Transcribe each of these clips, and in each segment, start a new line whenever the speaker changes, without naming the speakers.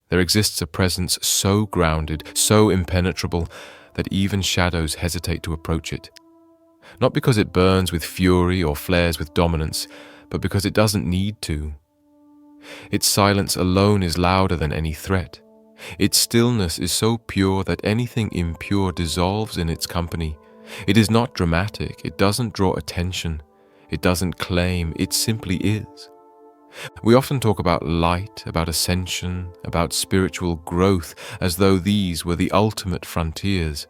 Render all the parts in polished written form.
There exists a presence so grounded, so impenetrable, that even shadows hesitate to approach it. Not because it burns with fury or flares with dominance, but because it doesn't need to. Its silence alone is louder than any threat. Its stillness is so pure that anything impure dissolves in its company. It is not dramatic, it doesn't draw attention, it doesn't claim, it simply is. We often talk about light, about ascension, about spiritual growth, as though these were the ultimate frontiers.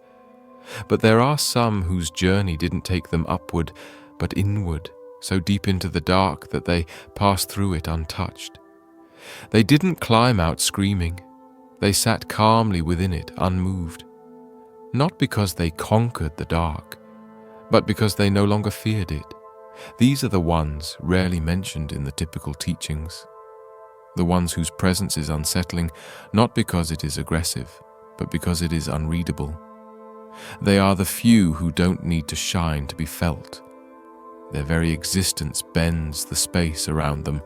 But there are some whose journey didn't take them upward, but inward, so deep into the dark that they passed through it untouched. They didn't climb out screaming. They sat calmly within it, unmoved. Not because they conquered the dark, but because they no longer feared it. These are the ones rarely mentioned in the typical teachings. The ones whose presence is unsettling, not because it is aggressive, but because it is unreadable. They are the few who don't need to shine to be felt. Their very existence bends the space around them.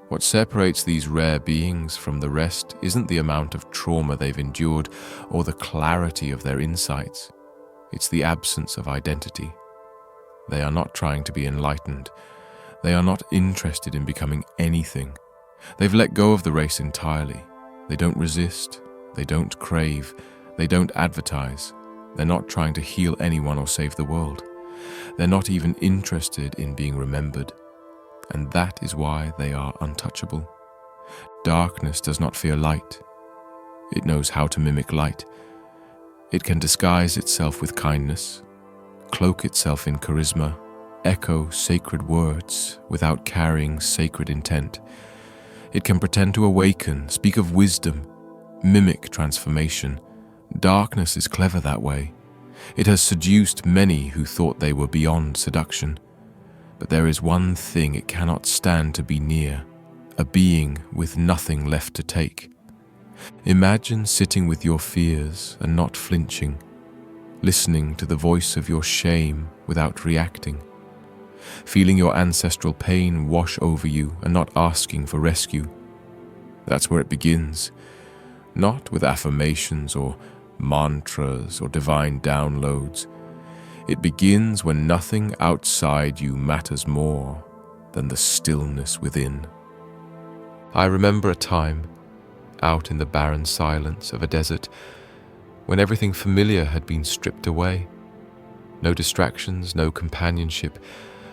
What separates these rare beings from the rest isn't the amount of trauma they've endured or the clarity of their insights. It's the absence of identity. They are not trying to be enlightened. They are not interested in becoming anything. They've let go of the race entirely. They don't resist. They don't crave. They don't advertise. They're not trying to heal anyone or save the world. They're not even interested in being remembered. And that is why they are untouchable. Darkness does not fear light. It knows how to mimic light. It can disguise itself with kindness, cloak itself in charisma, echo sacred words without carrying sacred intent. It can pretend to awaken, speak of wisdom, mimic transformation. Darkness is clever that way. It has seduced many who thought they were beyond seduction. But there is one thing it cannot stand to be near, a being with nothing left to take. Imagine sitting with your fears and not flinching, listening to the voice of your shame without reacting, feeling your ancestral pain wash over you and not asking for rescue. That's where it begins, not with affirmations or mantras or divine downloads. It begins when nothing outside you matters more than the stillness within. I remember a time, out in the barren silence of a desert, when everything familiar had been stripped away. No distractions, no companionship,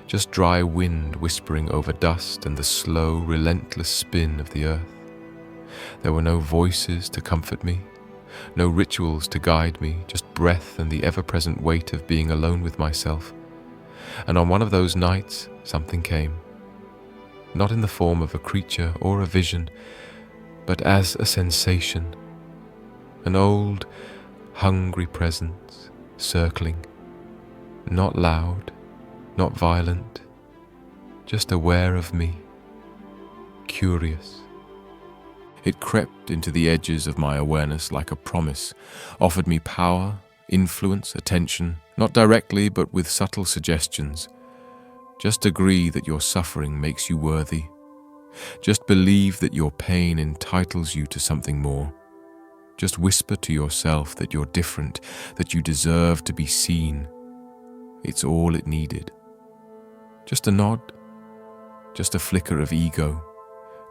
just dry wind whispering over dust and the slow, relentless spin of the earth. There were no voices to comfort me, no rituals to guide me, just breath and the ever-present weight of being alone with myself. And on one of those nights, something came. Not in the form of a creature or a vision, but as a sensation. An old, hungry presence, circling. Not loud, not violent, just aware of me, curious. It crept into the edges of my awareness like a promise, offered me power, influence, attention, not directly but with subtle suggestions. Just agree that your suffering makes you worthy. Just believe that your pain entitles you to something more. Just whisper to yourself that you're different, that you deserve to be seen. It's all it needed. Just a nod, just a flicker of ego,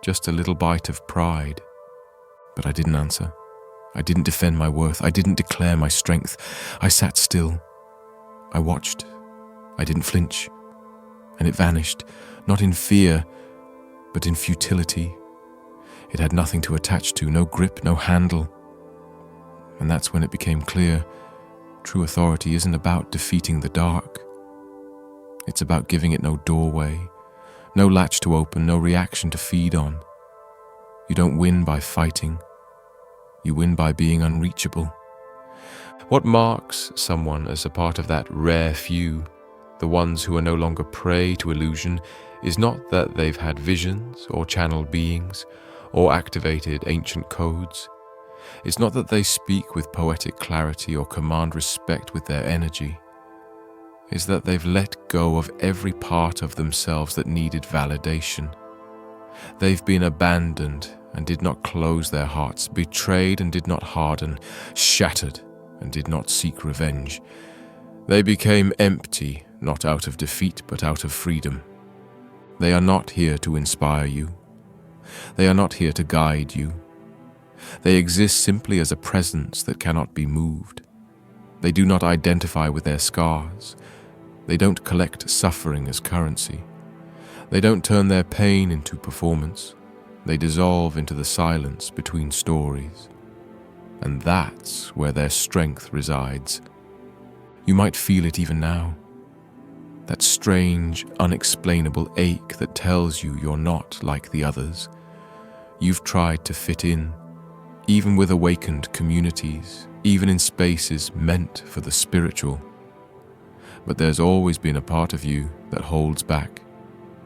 just a little bite of pride. But I didn't answer. I didn't defend my worth. I didn't declare my strength. I sat still. I watched. I didn't flinch. And it vanished, not in fear, but in futility. It had nothing to attach to, no grip, no handle. And that's when it became clear, true authority isn't about defeating the dark. It's about giving it no doorway, no latch to open, no reaction to feed on. You don't win by fighting. You win by being unreachable. What marks someone as a part of that rare few, the ones who are no longer prey to illusion, is not that they've had visions or channeled beings or activated ancient codes. It's not that they speak with poetic clarity or command respect with their energy. It's that they've let go of every part of themselves that needed validation. They've been abandoned and did not close their hearts, betrayed and did not harden, shattered and did not seek revenge. They became empty, not out of defeat, but out of freedom. They are not here to inspire you. They are not here to guide you. They exist simply as a presence that cannot be moved. They do not identify with their scars. They don't collect suffering as currency. They don't turn their pain into performance. They dissolve into the silence between stories. And that's where their strength resides. You might feel it even now. That strange, unexplainable ache that tells you you're not like the others. You've tried to fit in, even with awakened communities, even in spaces meant for the spiritual. But there's always been a part of you that holds back,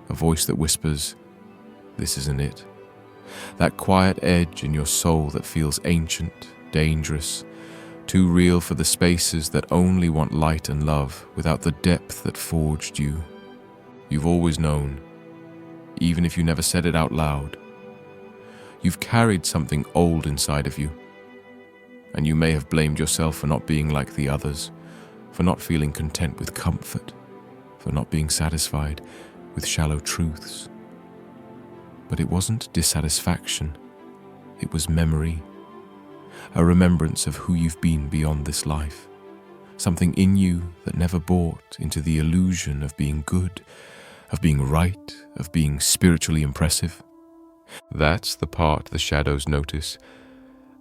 a voice that whispers, "This isn't it." That quiet edge in your soul that feels ancient, dangerous, too real for the spaces that only want light and love without the depth that forged you. You've always known, even if you never said it out loud. You've carried something old inside of you, and you may have blamed yourself for not being like the others, for not feeling content with comfort, for not being satisfied with shallow truths. But it wasn't dissatisfaction, it was memory. A remembrance of who you've been beyond this life. Something in you that never bought into the illusion of being good, of being right, of being spiritually impressive. That's the part the shadows notice.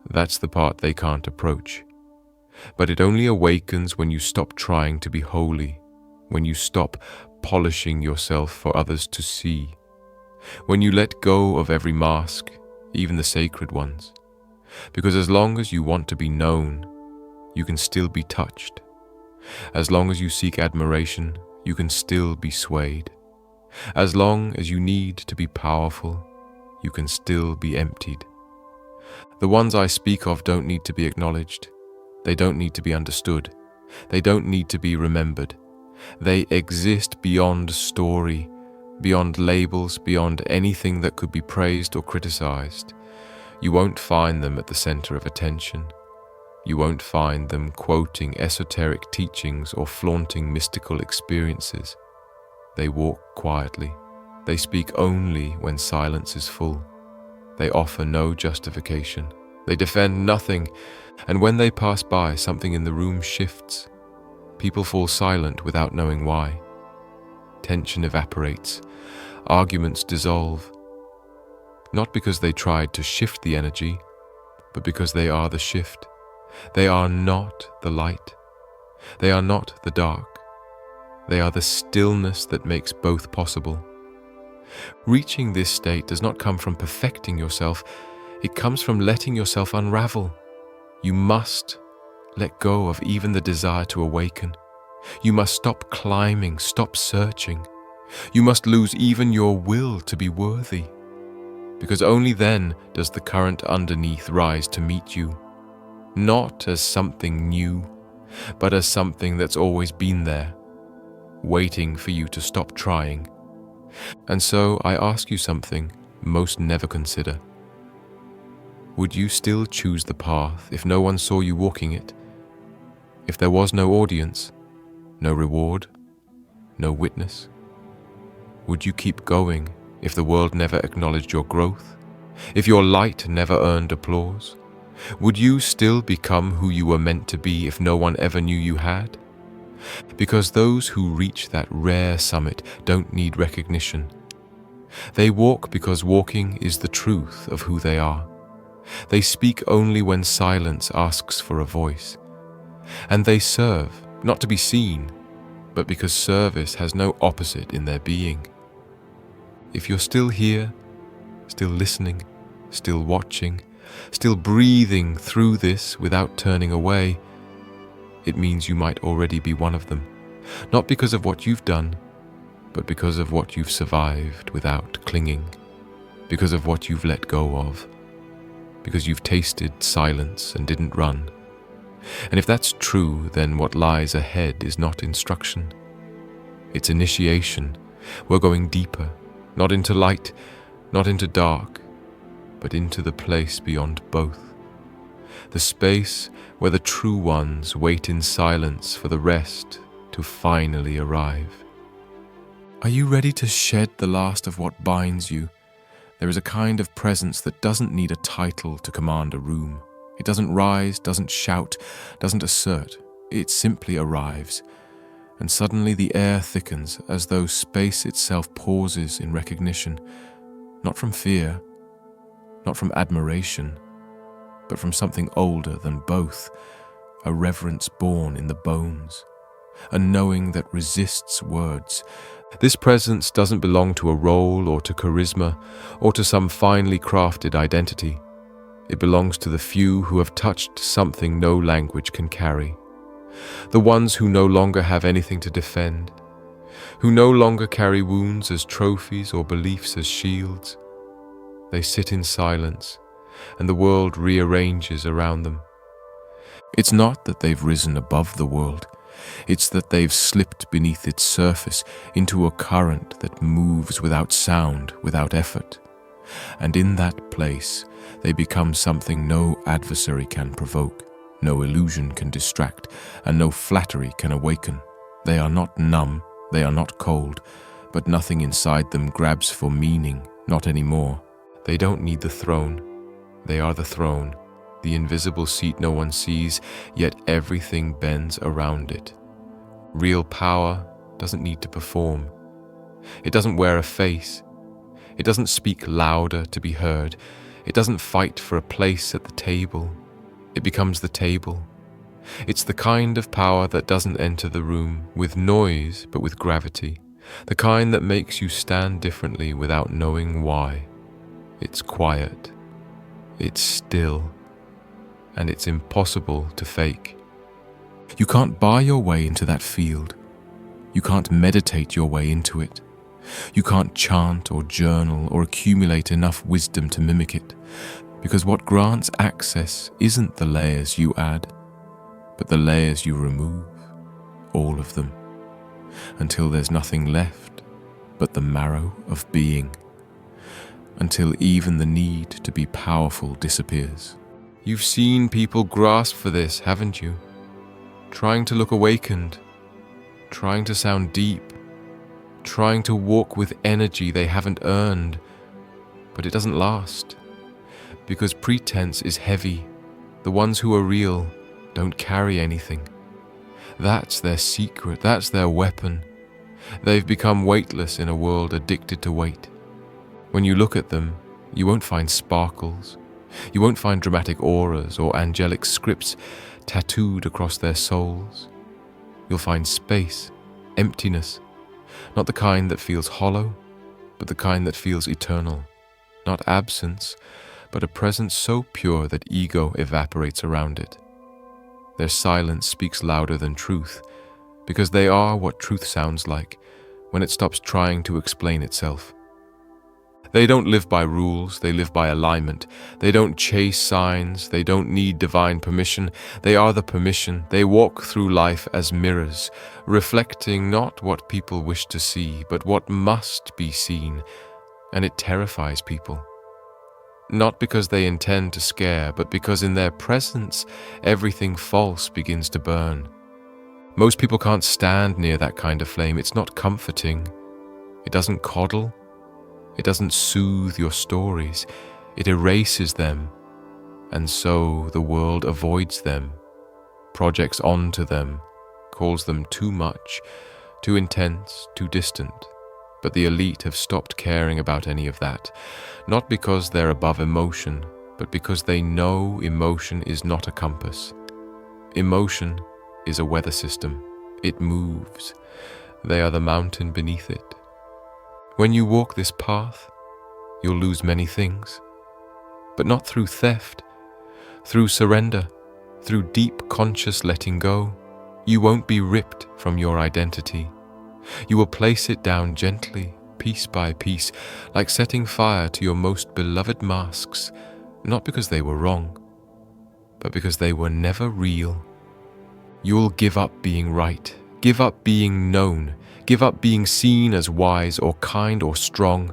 That's the part they can't approach. But it only awakens when you stop trying to be holy, when you stop polishing yourself for others to see, when you let go of every mask, even the sacred ones. Because as long as you want to be known, you can still be touched. As long as you seek admiration, you can still be swayed. As long as you need to be powerful, you can still be emptied. The ones I speak of don't need to be acknowledged. They don't need to be understood. They don't need to be remembered. They exist beyond story, beyond labels, beyond anything that could be praised or criticized. You won't find them at the center of attention. You won't find them quoting esoteric teachings or flaunting mystical experiences. They walk quietly. They speak only when silence is full. They offer no justification. They defend nothing, and when they pass by, something in the room shifts. People fall silent without knowing why. Tension evaporates. Arguments dissolve. Not because they tried to shift the energy, but because they are the shift. They are not the light. They are not the dark. They are the stillness that makes both possible. Reaching this state does not come from perfecting yourself. It comes from letting yourself unravel. You must let go of even the desire to awaken. You must stop climbing, stop searching. You must lose even your will to be worthy. Because only then does the current underneath rise to meet you, not as something new, but as something that's always been there, waiting for you to stop trying. And so I ask you something most never consider. Would you still choose the path if no one saw you walking it? If there was no audience, no reward, no witness? Would you keep going if the world never acknowledged your growth? If your light never earned applause? Would you still become who you were meant to be if no one ever knew you had? Because those who reach that rare summit don't need recognition. They walk because walking is the truth of who they are. They speak only when silence asks for a voice. And they serve, not to be seen, but because service has no opposite in their being. If you're still here, still listening, still watching, still breathing through this without turning away, it means you might already be one of them. Not because of what you've done, but because of what you've survived without clinging, because of what you've let go of, because you've tasted silence and didn't run. And if that's true, then what lies ahead is not instruction. It's initiation. We're going deeper. Not into light, not into dark, but into the place beyond both. The space where the true ones wait in silence for the rest to finally arrive. Are you ready to shed the last of what binds you? There is a kind of presence that doesn't need a title to command a room. It doesn't rise, doesn't shout, doesn't assert. It simply arrives. And suddenly the air thickens as though space itself pauses in recognition, not from fear, not from admiration, but from something older than both, a reverence born in the bones, a knowing that resists words. This presence doesn't belong to a role or to charisma or to some finely crafted identity. It belongs to the few who have touched something no language can carry. The ones who no longer have anything to defend, who no longer carry wounds as trophies or beliefs as shields. They sit in silence, and the world rearranges around them. It's not that they've risen above the world. It's that they've slipped beneath its surface into a current that moves without sound, without effort. And in that place, they become something no adversary can provoke, no illusion can distract, and no flattery can awaken. They are not numb, they are not cold, but nothing inside them grabs for meaning, not anymore. They don't need the throne. They are the throne, the invisible seat no one sees, yet everything bends around it. Real power doesn't need to perform. It doesn't wear a face. It doesn't speak louder to be heard. It doesn't fight for a place at the table. It becomes the table. It's the kind of power that doesn't enter the room with noise but with gravity, the kind that makes you stand differently without knowing why. It's quiet. It's still, and it's impossible to fake. You can't buy your way into that field. You can't meditate your way into it. You can't chant or journal or accumulate enough wisdom to mimic it, because what grants access isn't the layers you add, but the layers you remove, all of them, until there's nothing left but the marrow of being, until even the need to be powerful disappears. You've seen people grasp for this, haven't you? Trying to look awakened, trying to sound deep, trying to walk with energy they haven't earned, but it doesn't last, because pretense is heavy. The ones who are real don't carry anything. That's their secret, that's their weapon. They've become weightless in a world addicted to weight. When you look at them, you won't find sparkles. You won't find dramatic auras or angelic scripts tattooed across their souls. You'll find space, emptiness, not the kind that feels hollow, but the kind that feels eternal. Not absence, but a presence so pure that ego evaporates around it. Their silence speaks louder than truth, because they are what truth sounds like when it stops trying to explain itself. They don't live by rules, they live by alignment. They don't chase signs, they don't need divine permission. They are the permission. They walk through life as mirrors, reflecting not what people wish to see, but what must be seen. And it terrifies people. Not because they intend to scare, but because in their presence, everything false begins to burn. Most people can't stand near that kind of flame. It's not comforting. It doesn't coddle. It doesn't soothe your stories. It erases them. And so the world avoids them, projects onto them, calls them too much, too intense, too distant. But the elite have stopped caring about any of that, not because they're above emotion, but because they know emotion is not a compass. Emotion is a weather system. It moves. They are the mountain beneath it. When you walk this path, you'll lose many things, but not through theft, through surrender, through deep conscious letting go. You won't be ripped from your identity. You will place it down gently, piece by piece, like setting fire to your most beloved masks, not because they were wrong, but because they were never real. You'll give up being right, give up being known, give up being seen as wise or kind or strong.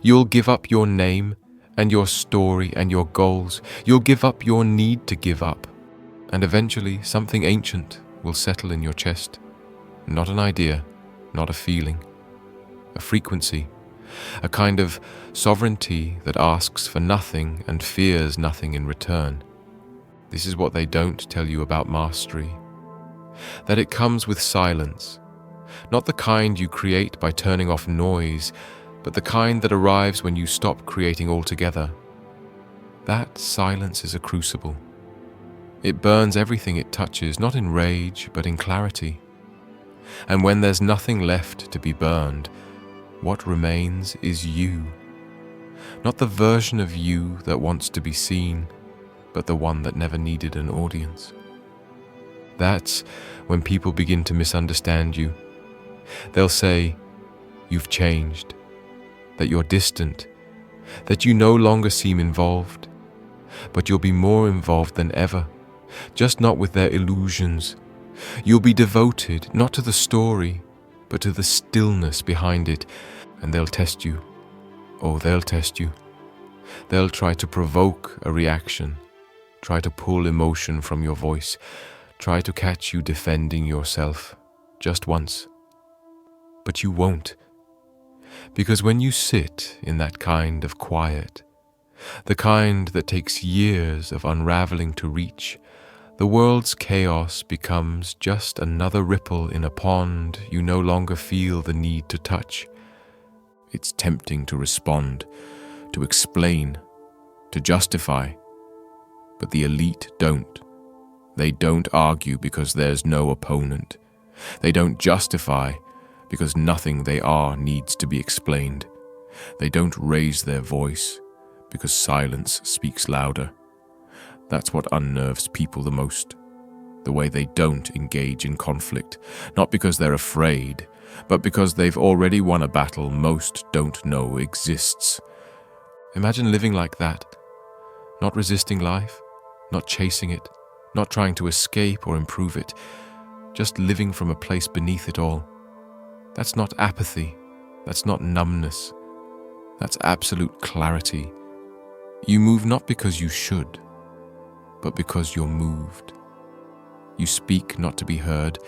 You'll give up your name and your story and your goals. You'll give up your need to give up, and eventually something ancient will settle in your chest. Not an idea, not a feeling, a frequency, a kind of sovereignty that asks for nothing and fears nothing in return. This is what they don't tell you about mastery, that it comes with silence, not the kind you create by turning off noise, but the kind that arrives when you stop creating altogether. That silence is a crucible. It burns everything it touches, not in rage, but in clarity. And when there's nothing left to be burned, what remains is you. Not the version of you that wants to be seen, but the one that never needed an audience. That's when people begin to misunderstand you. They'll say, you've changed, that you're distant, that you no longer seem involved, but you'll be more involved than ever, just not with their illusions. You'll be devoted not to the story, but to the stillness behind it, and they'll test you. Oh, they'll test you. They'll try to provoke a reaction, try to pull emotion from your voice, try to catch you defending yourself, just once. But you won't. Because when you sit in that kind of quiet, the kind that takes years of unraveling to reach, the world's chaos becomes just another ripple in a pond you no longer feel the need to touch. It's tempting to respond, to explain, to justify, but the elite don't. They don't argue because there's no opponent. They don't justify because nothing they are needs to be explained. They don't raise their voice because silence speaks louder. That's what unnerves people the most, the way they don't engage in conflict, not because they're afraid, but because they've already won a battle most don't know exists. Imagine living like that, not resisting life, not chasing it, not trying to escape or improve it, just living from a place beneath it all. That's not apathy, that's not numbness, that's absolute clarity. You move not because you should, but because you're moved. You speak not to be heard,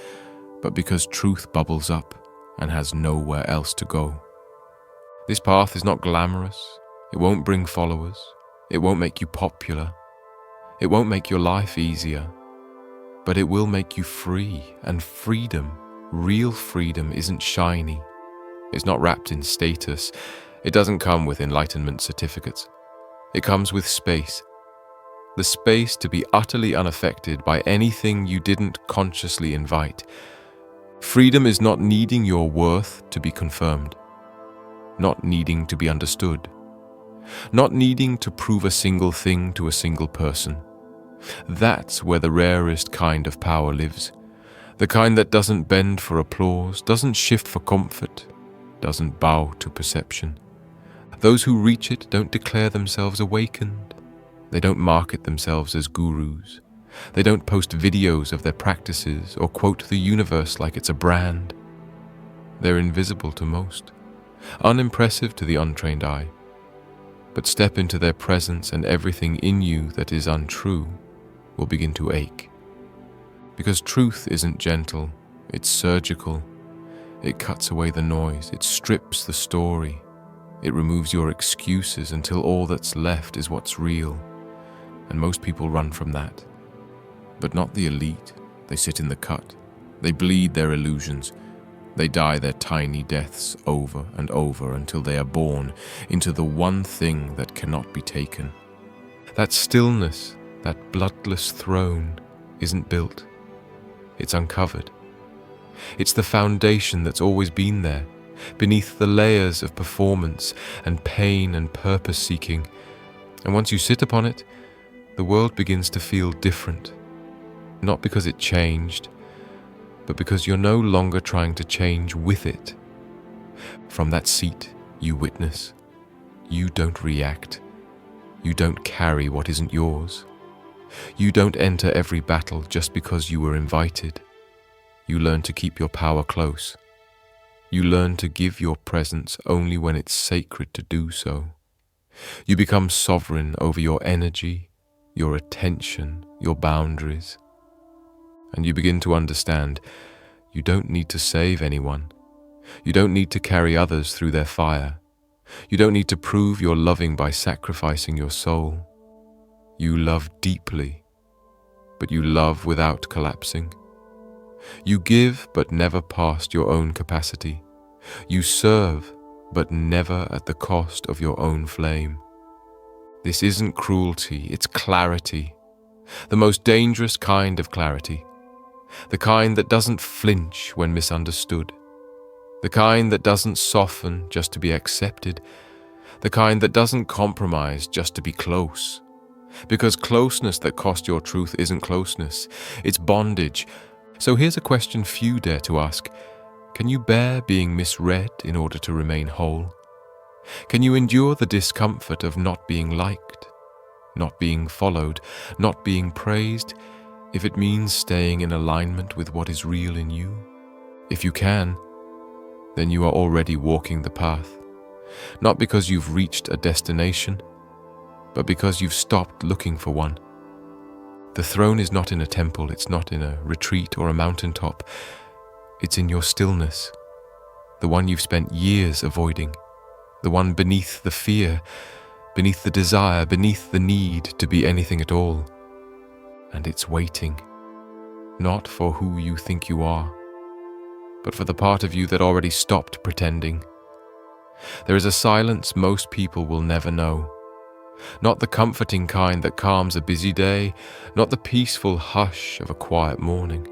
but because truth bubbles up and has nowhere else to go. This path is not glamorous, it won't bring followers, it won't make you popular, it won't make your life easier, but it will make you free, and freedom, real freedom, isn't shiny. It's not wrapped in status, it doesn't come with enlightenment certificates. It comes with space. The space to be utterly unaffected by anything you didn't consciously invite. Freedom is not needing your worth to be confirmed, not needing to be understood, not needing to prove a single thing to a single person. That's where the rarest kind of power lives, the kind that doesn't bend for applause, doesn't shift for comfort, doesn't bow to perception. Those who reach it don't declare themselves awakened. They don't market themselves as gurus. They don't post videos of their practices or quote the universe like it's a brand. They're invisible to most, unimpressive to the untrained eye. But step into their presence and everything in you that is untrue will begin to ache. Because truth isn't gentle, it's surgical. It cuts away the noise, it strips the story. It removes your excuses until all that's left is what's real. And most people run from that. But not the elite. They sit in the cut. They bleed their illusions. They die their tiny deaths over and over until they are born into the one thing that cannot be taken. That stillness, that bloodless throne, isn't built. It's uncovered. It's the foundation that's always been there, beneath the layers of performance and pain and purpose-seeking. And once you sit upon it, the world begins to feel different. Not because it changed, but because you're no longer trying to change with it. From that seat, you witness. You don't react. You don't carry what isn't yours. You don't enter every battle just because you were invited. You learn to keep your power close. You learn to give your presence only when it's sacred to do so. You become sovereign over your energy, your attention, your boundaries. And you begin to understand you don't need to save anyone. You don't need to carry others through their fire. You don't need to prove you're loving by sacrificing your soul. You love deeply, but you love without collapsing. You give, but never past your own capacity. You serve, but never at the cost of your own flame. This isn't cruelty, it's clarity. The most dangerous kind of clarity. The kind that doesn't flinch when misunderstood. The kind that doesn't soften just to be accepted. The kind that doesn't compromise just to be close. Because closeness that cost your truth isn't closeness, it's bondage. So here's a question few dare to ask. Can you bear being misread in order to remain whole? Can you endure the discomfort of not being liked, not being followed, not being praised, if it means staying in alignment with what is real in you? If you can, then you are already walking the path. Not because you've reached a destination, but because you've stopped looking for one. The throne is not in a temple, it's not in a retreat or a mountaintop. It's in your stillness, the one you've spent years avoiding, the one beneath the fear, beneath the desire, beneath the need to be anything at all. And it's waiting, not for who you think you are, but for the part of you that already stopped pretending. There is a silence most people will never know. Not the comforting kind that calms a busy day, not the peaceful hush of a quiet morning.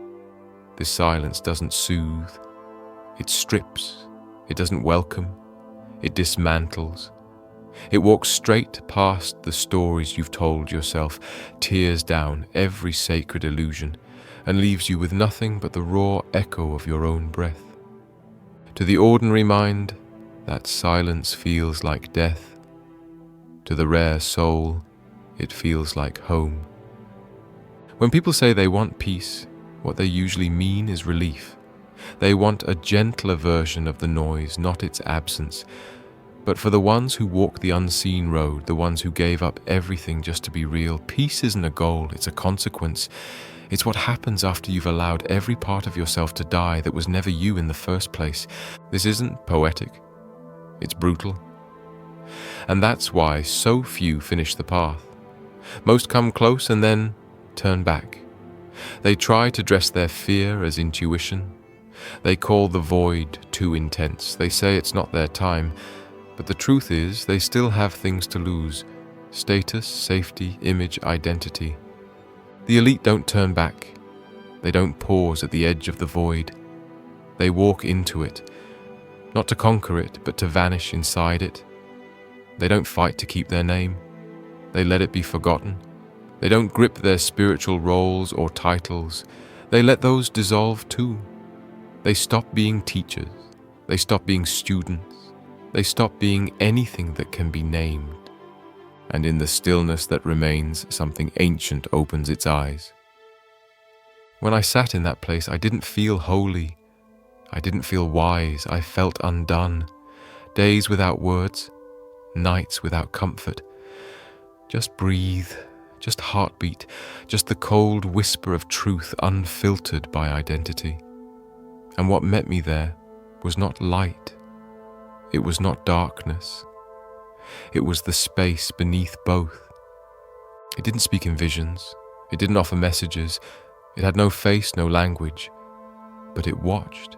This silence doesn't soothe. It strips. It doesn't welcome. It dismantles. It walks straight past the stories you've told yourself, tears down every sacred illusion, and leaves you with nothing but the raw echo of your own breath. To the ordinary mind, that silence feels like death. To the rare soul, it feels like home. When people say they want peace, what they usually mean is relief. They want a gentler version of the noise, not its absence. But for the ones who walk the unseen road, the ones who gave up everything just to be real, peace isn't a goal, it's a consequence. It's what happens after you've allowed every part of yourself to die that was never you in the first place. This isn't poetic, it's brutal. And that's why so few finish the path. Most come close and then turn back. They try to dress their fear as intuition. They call the void too intense. They say it's not their time. But the truth is, they still have things to lose. Status, safety, image, identity. The elite don't turn back. They don't pause at the edge of the void. They walk into it, not to conquer it, but to vanish inside it. They don't fight to keep their name. They let it be forgotten. They don't grip their spiritual roles or titles. They let those dissolve too. They stop being teachers. They stop being students. They stop being anything that can be named. And in the stillness that remains, something ancient opens its eyes. When I sat in that place, I didn't feel holy. I didn't feel wise. I felt undone. Days without words, nights without comfort. Just breathe, just heartbeat, just the cold whisper of truth unfiltered by identity. And what met me there was not light. It was not darkness. It was the space beneath both. It didn't speak in visions. It didn't offer messages. It had no face, no language. But it watched.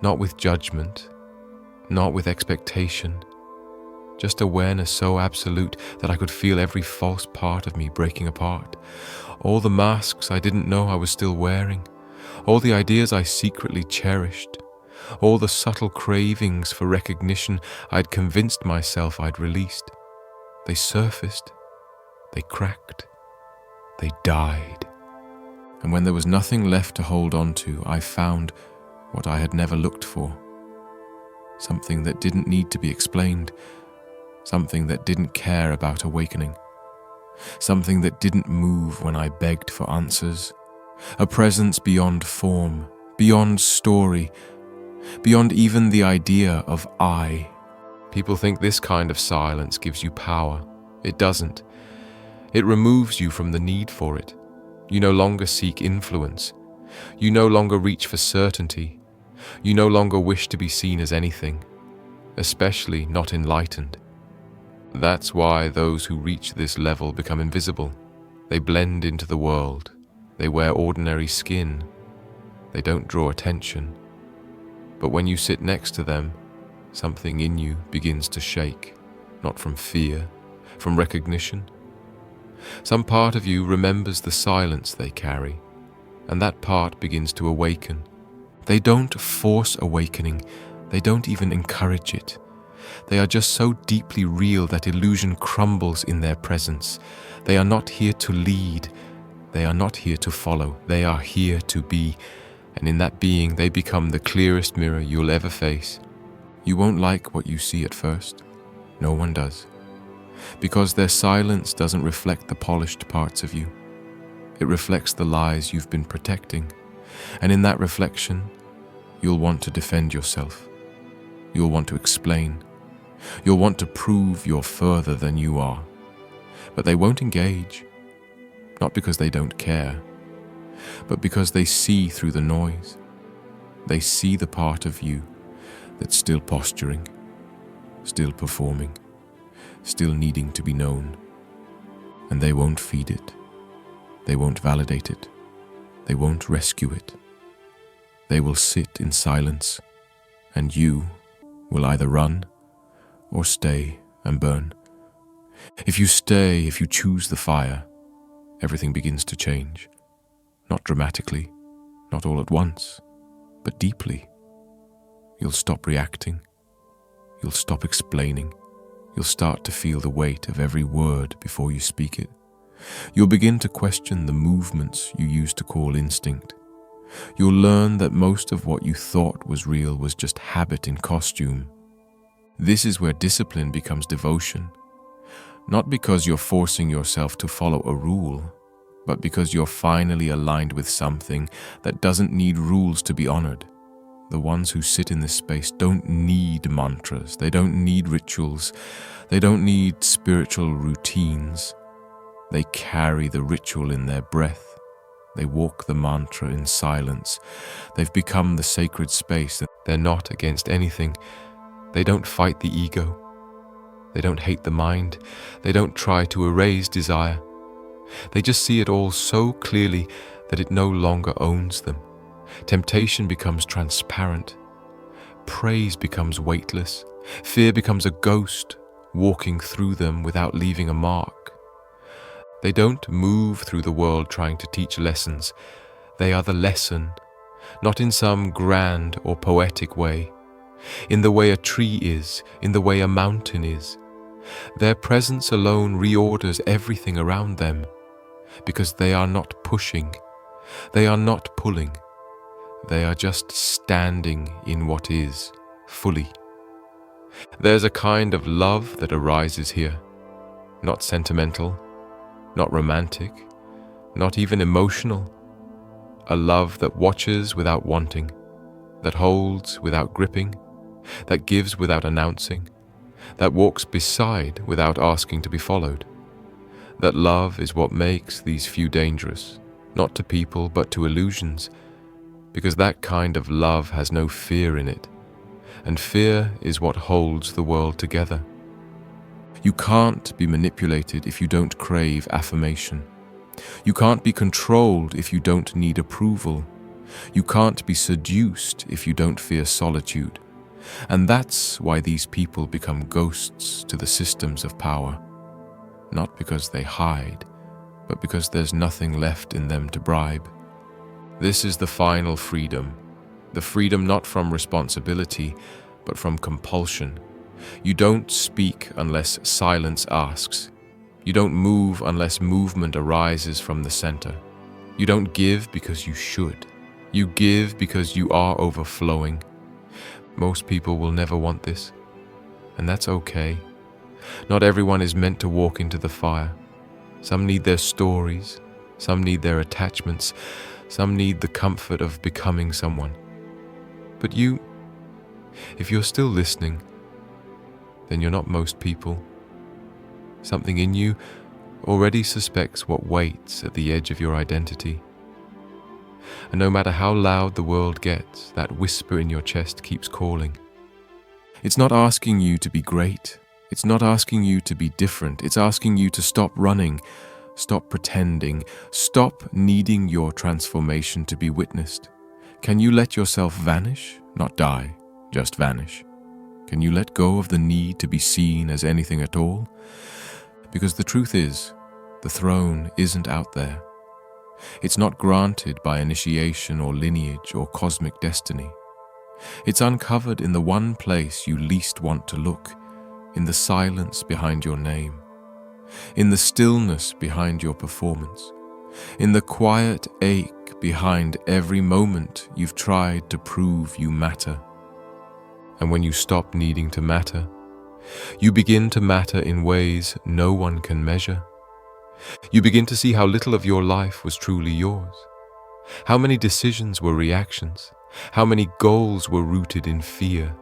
Not with judgment, not with expectation. Just awareness so absolute that I could feel every false part of me breaking apart. All the masks I didn't know I was still wearing. All the ideas I secretly cherished. All the subtle cravings for recognition I'd convinced myself I'd released. They surfaced. They cracked. They died. And when there was nothing left to hold on to, I found what I had never looked for. Something that didn't need to be explained. Something that didn't care about awakening. Something that didn't move when I begged for answers. A presence beyond form, beyond story, beyond even the idea of I. People think this kind of silence gives you power. It doesn't. It removes you from the need for it. You no longer seek influence. You no longer reach for certainty. You no longer wish to be seen as anything, especially not enlightened. That's why those who reach this level become invisible. They blend into the world. They wear ordinary skin. They don't draw attention. But when you sit next to them, something in you begins to shake, not from fear, from recognition. Some part of you remembers the silence they carry, and that part begins to awaken. They don't force awakening. They don't even encourage it. They are just so deeply real that illusion crumbles in their presence. They are not here to lead. They are not here to follow. They are here to be. And in that being, they become the clearest mirror you'll ever face. You won't like what you see at first. No one does. Because their silence doesn't reflect the polished parts of you. It reflects the lies you've been protecting. And in that reflection, you'll want to defend yourself. You'll want to explain. You'll want to prove you're further than you are. But they won't engage. Not because they don't care, but because they see through the noise. They see the part of you that's still posturing, still performing, still needing to be known. And they won't feed it. They won't validate it. They won't rescue it. They will sit in silence, and you will either run or stay and burn. If you stay, if you choose the fire, everything begins to change. Not dramatically, not all at once, but deeply. You'll stop reacting. You'll stop explaining. You'll start to feel the weight of every word before you speak it. You'll begin to question the movements you used to call instinct. You'll learn that most of what you thought was real was just habit in costume. This is where discipline becomes devotion. Not because you're forcing yourself to follow a rule, but because you're finally aligned with something that doesn't need rules to be honored. The ones who sit in this space don't need mantras. They don't need rituals. They don't need spiritual routines. They carry the ritual in their breath. They walk the mantra in silence. They've become the sacred space. They're not against anything. They don't fight the ego. They don't hate the mind. They don't try to erase desire. They just see it all so clearly that it no longer owns them. Temptation becomes transparent. Praise becomes weightless. Fear becomes a ghost, walking through them without leaving a mark. They don't move through the world trying to teach lessons. They are the lesson, not in some grand or poetic way, in the way a tree is, in the way a mountain is. Their presence alone reorders everything around them, because they are not pushing, they are not pulling, they are just standing in what is, fully. There's a kind of love that arises here, not sentimental, not romantic, not even emotional. A love that watches without wanting, that holds without gripping, that gives without announcing, that walks beside without asking to be followed. That love is what makes these few dangerous, not to people but to illusions, because that kind of love has no fear in it, and fear is what holds the world together. You can't be manipulated if you don't crave affirmation. You can't be controlled if you don't need approval. You can't be seduced if you don't fear solitude. And that's why these people become ghosts to the systems of power. Not because they hide, but because there's nothing left in them to bribe. This is the final freedom. The freedom not from responsibility, but from compulsion. You don't speak unless silence asks. You don't move unless movement arises from the center. You don't give because you should. You give because you are overflowing. Most people will never want this, and that's okay. Not everyone is meant to walk into the fire. Some need their stories, some need their attachments, some need the comfort of becoming someone. But you, if you're still listening, then you're not most people. Something in you already suspects what waits at the edge of your identity. And no matter how loud the world gets, that whisper in your chest keeps calling. It's not asking you to be great. It's not asking you to be different. It's asking you to stop running, stop pretending, stop needing your transformation to be witnessed. Can you let yourself vanish, not die, just vanish? Can you let go of the need to be seen as anything at all? Because the truth is, the throne isn't out there. It's not granted by initiation or lineage or cosmic destiny. It's uncovered in the one place you least want to look, in the silence behind your name, in the stillness behind your performance, in the quiet ache behind every moment you've tried to prove you matter. And when you stop needing to matter, you begin to matter in ways no one can measure. You begin to see how little of your life was truly yours, how many decisions were reactions, how many goals were rooted in fear,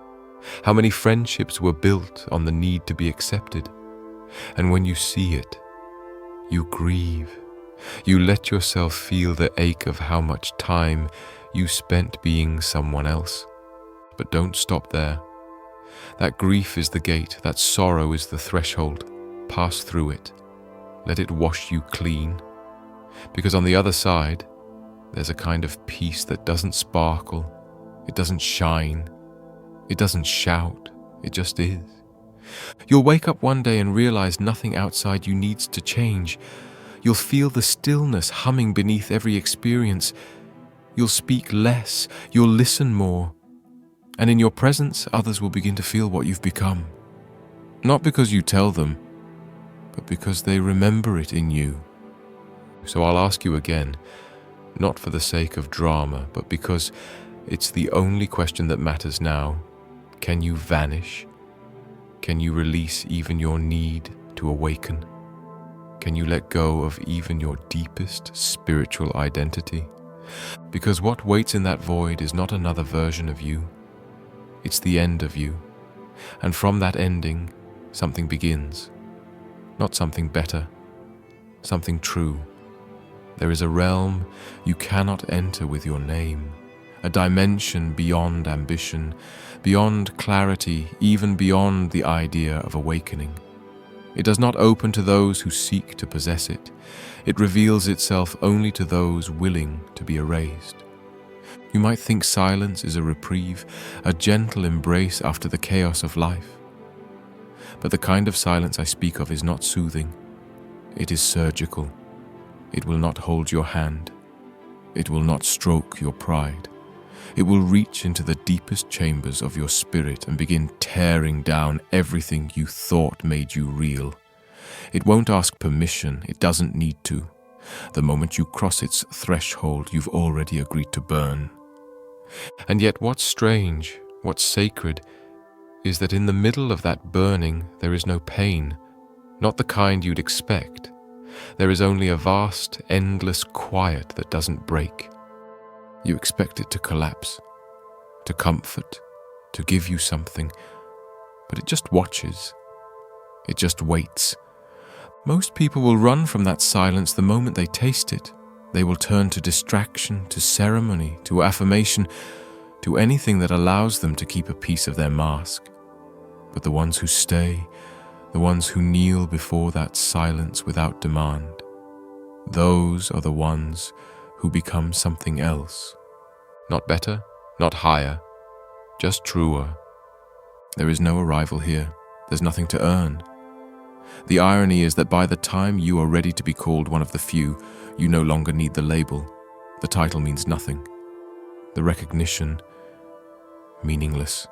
how many friendships were built on the need to be accepted. And when you see it, you grieve. You let yourself feel the ache of how much time you spent being someone else. But don't stop there. That grief is the gate, that sorrow is the threshold. Pass through it. Let it wash you clean. Because on the other side, there's a kind of peace that doesn't sparkle, it doesn't shine, it doesn't shout, it just is. You'll wake up one day and realize nothing outside you needs to change. You'll feel the stillness humming beneath every experience. You'll speak less, you'll listen more. And in your presence, others will begin to feel what you've become. Not because you tell them, but because they remember it in you. So I'll ask you again, not for the sake of drama, but because it's the only question that matters now. Can you vanish? Can you release even your need to awaken? Can you let go of even your deepest spiritual identity? Because what waits in that void is not another version of you. It's the end of you. And from that ending, something begins. Not something better, something true. There is a realm you cannot enter with your name, a dimension beyond ambition, beyond clarity, even beyond the idea of awakening. It does not open to those who seek to possess it. It reveals itself only to those willing to be erased. You might think silence is a reprieve, a gentle embrace after the chaos of life. But the kind of silence I speak of is not soothing. It is surgical. It will not hold your hand. It will not stroke your pride. It will reach into the deepest chambers of your spirit and begin tearing down everything you thought made you real. It won't ask permission. It doesn't need to. The moment you cross its threshold, you've already agreed to burn. And yet what's strange, what's sacred, is that in the middle of that burning there is no pain, not the kind you'd expect. There is only a vast, endless quiet that doesn't break. You expect it to collapse, to comfort, to give you something, but it just watches. It just waits. Most people will run from that silence the moment they taste it. They will turn to distraction, to ceremony, to affirmation, to anything that allows them to keep a piece of their mask. But the ones who stay, the ones who kneel before that silence without demand, those are the ones who become something else. Not better, not higher, just truer. There is no arrival here. There's nothing to earn. The irony is that by the time you are ready to be called one of the few, you no longer need the label. The title means nothing. The recognition, meaningless.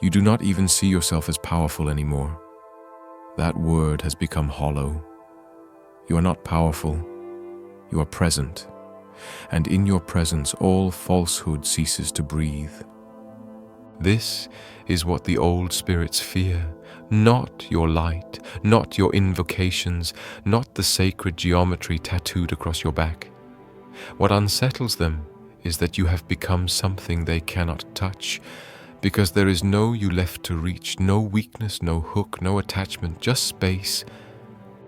You do not even see yourself as powerful anymore. That word has become hollow. You are not powerful. You are present. And in your presence, all falsehood ceases to breathe. This is what the old spirits fear. Not your light, not your invocations, not the sacred geometry tattooed across your back. What unsettles them is that you have become something they cannot touch, because there is no you left to reach, no weakness, no hook, no attachment, just space.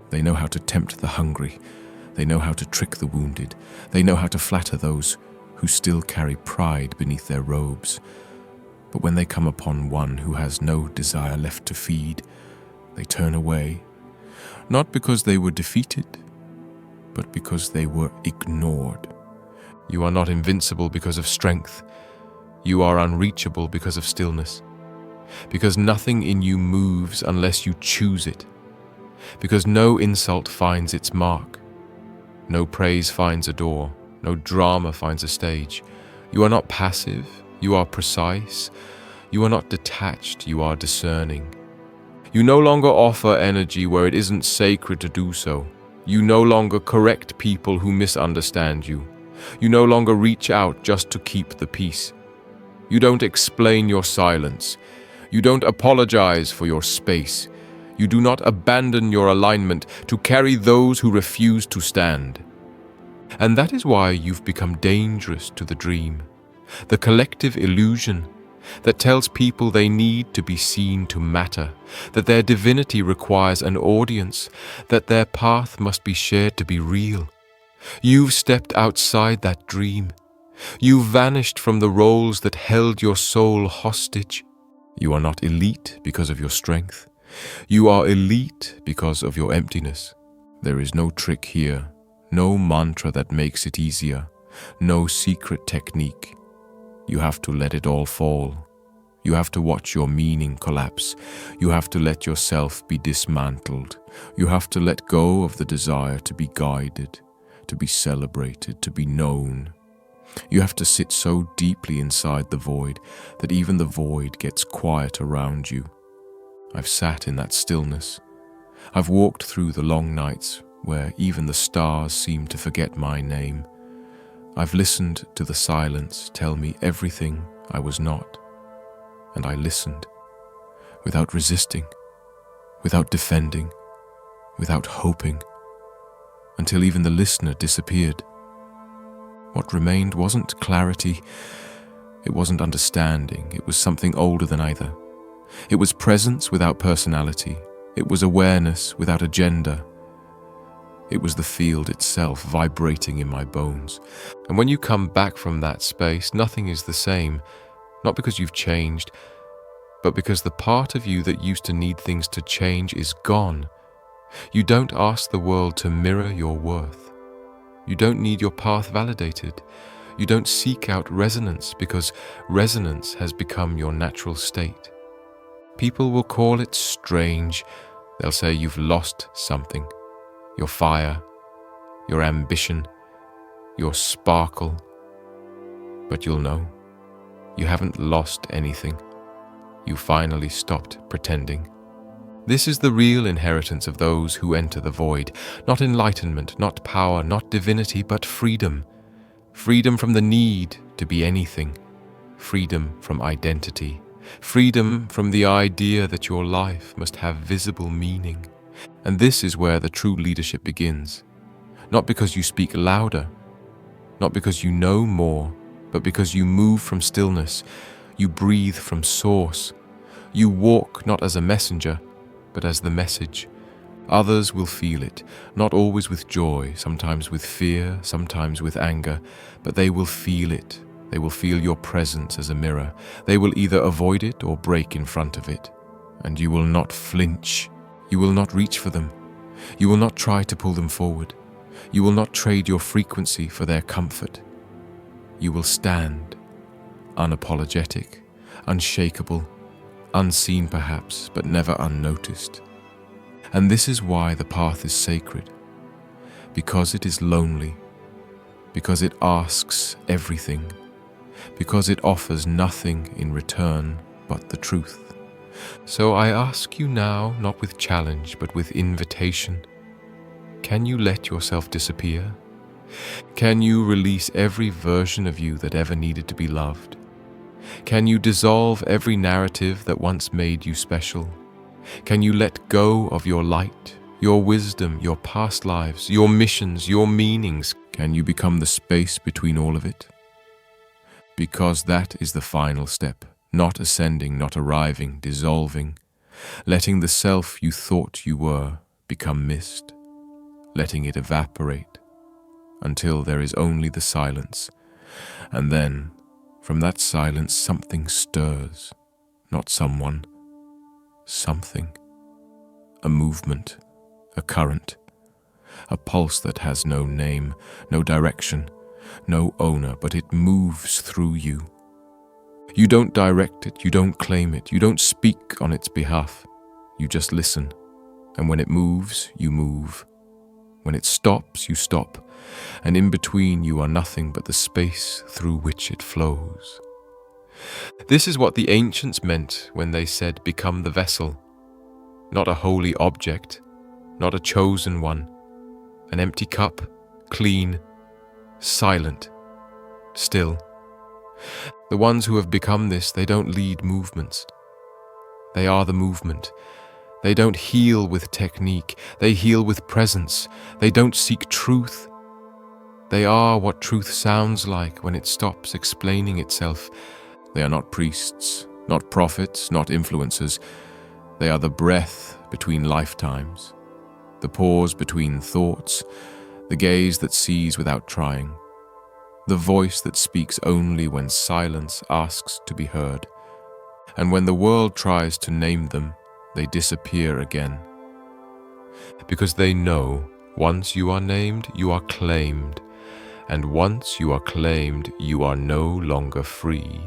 They know how to tempt the hungry. They know how to trick the wounded. They know how to flatter those who still carry pride beneath their robes. But when they come upon one who has no desire left to feed, they turn away, not because they were defeated, but because they were ignored. You are not invincible because of strength. You are unreachable because of stillness. Because nothing in you moves unless you choose it. Because no insult finds its mark. No praise finds a door. No drama finds a stage. You are not passive. You are precise. You are not detached. You are discerning. You no longer offer energy where it isn't sacred to do so. You no longer correct people who misunderstand you. You no longer reach out just to keep the peace. You don't explain your silence. You don't apologize for your space. You do not abandon your alignment to carry those who refuse to stand. And that is why you've become dangerous to the dream, the collective illusion that tells people they need to be seen to matter, that their divinity requires an audience, that their path must be shared to be real. You've stepped outside that dream. You've vanished from the roles that held your soul hostage. You are not elite because of your strength. You are elite because of your emptiness. There is no trick here, no mantra that makes it easier, no secret technique. You have to let it all fall. You have to watch your meaning collapse. You have to let yourself be dismantled. You have to let go of the desire to be guided, to be celebrated, to be known. You have to sit so deeply inside the void that even the void gets quiet around you. I've sat in that stillness. I've walked through the long nights where even the stars seem to forget my name. I've listened to the silence tell me everything I was not. And I listened, without resisting, without defending, without hoping, until even the listener disappeared. What remained wasn't clarity, it wasn't understanding, it was something older than either. It was presence without personality, it was awareness without agenda. It was the field itself vibrating in my bones. And when you come back from that space, nothing is the same, not because you've changed, but because the part of you that used to need things to change is gone. You don't ask the world to mirror your worth. You don't need your path validated. You don't seek out resonance because resonance has become your natural state. People will call it strange. They'll say you've lost something. Your fire, your ambition, your sparkle. But you'll know, you haven't lost anything. You finally stopped pretending. This is the real inheritance of those who enter the void. Not enlightenment, not power, not divinity, but freedom. Freedom from the need to be anything. Freedom from identity. Freedom from the idea that your life must have visible meaning. And this is where the true leadership begins. Not because you speak louder, not because you know more, but because you move from stillness, you breathe from source. You walk not as a messenger, but as the message. Others will feel it, not always with joy, sometimes with fear, sometimes with anger, but they will feel it. They will feel your presence as a mirror. They will either avoid it or break in front of it. And you will not flinch. You will not reach for them. You will not try to pull them forward. You will not trade your frequency for their comfort. You will stand, unapologetic, unshakable, unseen perhaps, but never unnoticed. And this is why the path is sacred. Because it is lonely. Because it asks everything. Because it offers nothing in return but the truth. So I ask you now, not with challenge, but with invitation. Can you let yourself disappear? Can you release every version of you that ever needed to be loved? Can you dissolve every narrative that once made you special? Can you let go of your light, your wisdom, your past lives, your missions, your meanings? Can you become the space between all of it? Because that is the final step. not ascending, not arriving, dissolving, letting the self you thought you were become mist, letting it evaporate until there is only the silence. And then, from that silence, something stirs, not someone, something, a movement, a current, a pulse that has no name, no direction, no owner, but it moves through you. You don't direct it, you don't claim it, you don't speak on its behalf. You just listen, and when it moves, you move. When it stops, you stop, and in between you are nothing but the space through which it flows. This is what the ancients meant when they said, "Become the vessel." Not a holy object, not a chosen one, an empty cup, clean, silent, still. The ones who have become this, they don't lead movements. They are the movement. They don't heal with technique, they heal with presence. They don't seek truth. They are what truth sounds like when it stops explaining itself. They are not priests, not prophets, not influencers. They are the breath between lifetimes, the pause between thoughts, the gaze that sees without trying, the voice that speaks only when silence asks to be heard. And when the world tries to name them, they disappear again. Because they know once you are named, you are claimed. And once you are claimed, you are no longer free.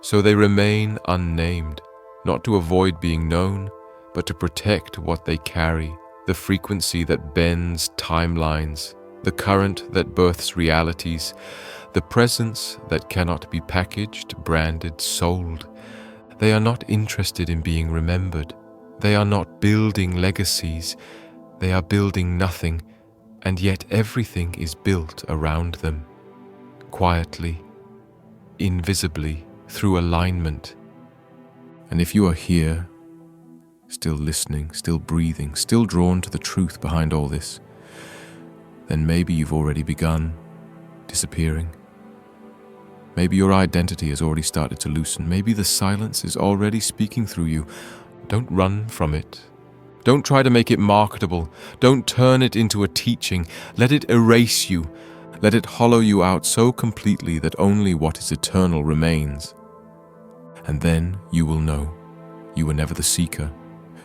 So they remain unnamed, not to avoid being known, but to protect what they carry, the frequency that bends timelines, the current that births realities, the presence that cannot be packaged, branded, sold. They are not interested in being remembered. They are not building legacies. They are building nothing, and yet everything is built around them, quietly, invisibly, through alignment. And if you are here, still listening, still breathing, still drawn to the truth behind all this, then maybe you've already begun disappearing. Maybe your identity has already started to loosen. Maybe the silence is already speaking through you. Don't run from it. Don't try to make it marketable. Don't turn it into a teaching. Let it erase you. Let it hollow you out so completely that only what is eternal remains. And then you will know. You were never the seeker.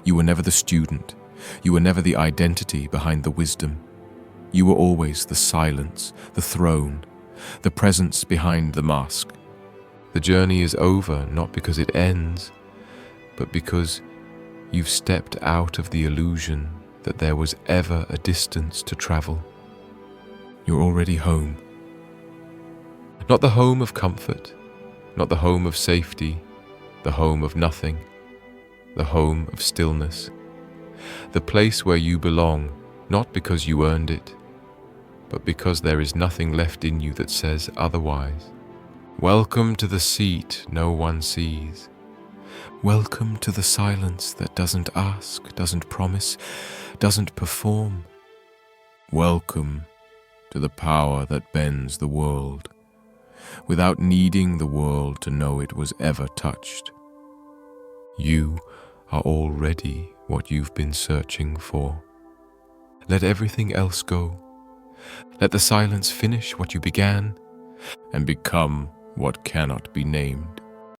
You were never the student. You were never the identity behind the wisdom. You were always the silence, the throne, the presence behind the mask. The journey is over not because it ends, but because you've stepped out of the illusion that there was ever a distance to travel. You're already home. Not the home of comfort, not the home of safety, the home of nothing, the home of stillness. The place where you belong, not because you earned it, but because there is nothing left in you that says otherwise. Welcome to the seat no one sees. Welcome to the silence that doesn't ask, doesn't promise, doesn't perform. Welcome to the power that bends the world, without needing the world to know it was ever touched. You are already what you've been searching for. Let everything else go. Let the silence finish what you began and become what cannot be named.